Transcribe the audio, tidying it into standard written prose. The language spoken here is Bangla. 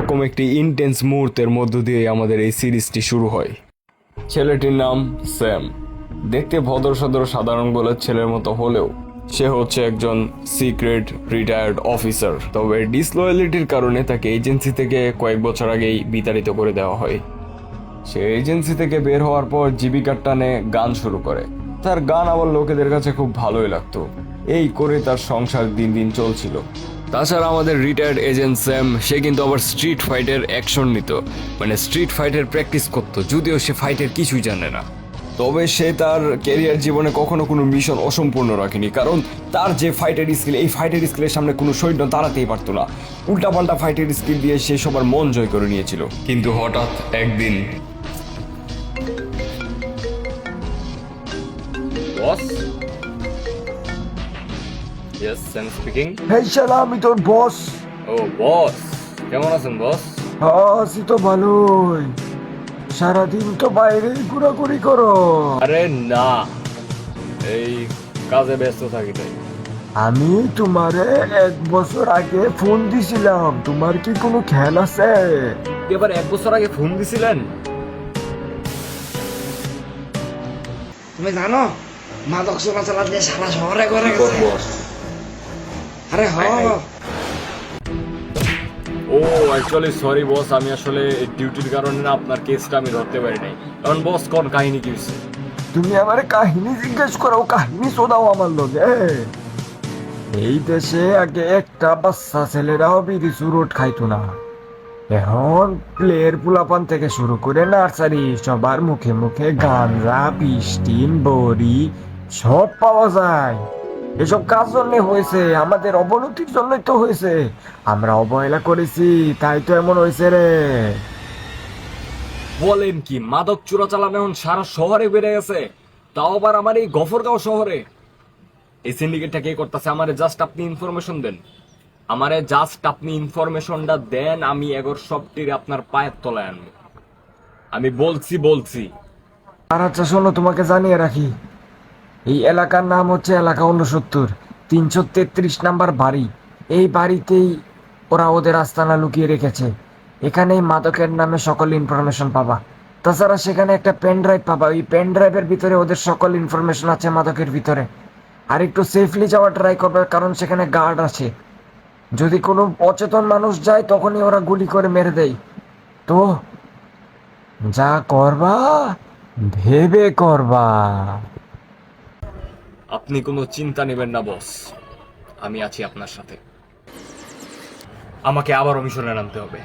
এরকম একটি ইন্টেন্স মুহূর্তের মধ্য দিয়ে আমাদের এই সিরিজটি শুরু হয়। ছেলেটির নাম স্যাম। দেখতে ভদ্র সদর সাধারণ বলে ছেলের মতো হলেও সে হচ্ছে একজন সিক্রেট রিটায়ার্ড অফিসার। তবে ডিসলয়ালিটির কারণে তাকে এজেন্সি থেকে কয়েক বছর আগেই বিতাড়িত করে দেওয়া হয়। সে এজেন্সি থেকে বের হওয়ার পর জীবিকার টানে গান শুরু করে। তার গান আবার লোকেদের কাছে খুব ভালোই লাগতো। এই করে তার সংসার দিন দিন চলছিল। তাছাড়া আমাদের রিটায়ার্ড এজেন্ট স্যাম, সে কিন্তু আবার স্ট্রিট ফাইটের অ্যাকশন নিত, মানে স্ট্রিট ফাইটের প্র্যাকটিস করতো, যদিও সে ফাইটের কিছুই জানে না। তবে সে তার ক্যারিয়ার জীবনে কখনো কোনো মিশন অসম্পূর্ণ রাখেনি, কারণ তার যে ফাইটের স্কিল, এই ফাইটের স্কিলের সামনে কোনো সৈন্য দাঁড়াতেই পারতো না। উল্টাপাল্টা ফাইটের স্কিল দিয়ে সে সবার মন জয় করে নিয়েছিল। কিন্তু হঠাৎ একদিন বস, ইয়েস স্যাম স্পিকিং। এই শালা, আমি তোর বস। ও বস, কেমন আছেন বস? আছি তো ভালোই। সারাদিন তো বাইরে ঘোরাঘুরি করো। আরে না, এই কাজে ব্যস্ত থাকি তাই। আমি তোমারে 1 বছর আগে ফোন দিছিলাম, তোমার কি কোনো খেয়াল আছে? এবার 1 বছর আগে ফোন দিছিলেন? তুমি জানো মাদক চোরাচালান দিয়ে সারা শহরে করে গেছে। আরে হ ও অ্যাকচুয়ালি সরি বস, আমি আসলে ডিউটির কারণে না আপনার কেসটা আমি ধরতে পারি নাই। কারণ বস, কোন কাহিনী কি হয়েছে? তুমি আমারে কাহিনী জিজ্ঞেস করো, কাহিনী শোনাও আমার লগে। এই দেশে আগে একটা বাচ্চা ছেলেরাও বিড়ি চুরুট খাইতো না। এখন প্লেয়ের পোলাপান থেকে শুরু করে নার্সারি সবার মুখে মুখে গাঁজা, পিস্টিন, বড়ি সব পাওয়া যায়। এসব কাজ জন্য হয়েছে, আমাদের অবনতির জন্যই তো হয়েছে। আমরা অবহেলা করেছি, তাই তো এমন হয়েছে রে। বলেন কি, মাদক চোরাচালান এখন সারা শহরে বেড়ে গেছে, তাও আবার আমার এই গফরগাঁও শহরে। এই সিন্ডিকেটটা কে করতেছে? আমারে জাস্ট আপনি ইনফরমেশন দেন, আমারে জাস্ট আপনি ইনফরমেশনটা দেন, আমি এগোর সবটির আপনার পায়ের তলায় আনবো। আমি বলছি। আর আচ্ছা শোনো, তোমাকে জানিয়ে রাখি, এই এলাকার নাম হচ্ছে এলাকা 69, 333 নাম্বার বাড়ি। এই বাড়িতেই ওরা ওদের আস্তানা লুকিয়ে রেখেছে। এখানেই মাদকের নামে সকল ইনফরমেশন পাবা। তাছাড়া সেখানে একটা পেন ড্রাইভ পাবা, ওই পেন ড্রাইভের ভিতরে ওদের সকল ইনফরমেশন আছে মাদকের ভিতরে। আর একটু সেফলি যাওয়ার ট্রাই করবে, কারণ সেখানে গার্ড আছে। যদি কোনো অচেতন মানুষ যায় তখনই ওরা গুলি করে মেরে দেয়। তো যা করবা ভেবে করবা। আপনি কোনো চিন্তা নেবেন না বস, আমি আছি আপনার সাথে। আমাকে আবারও মিশনে নামতে হবে।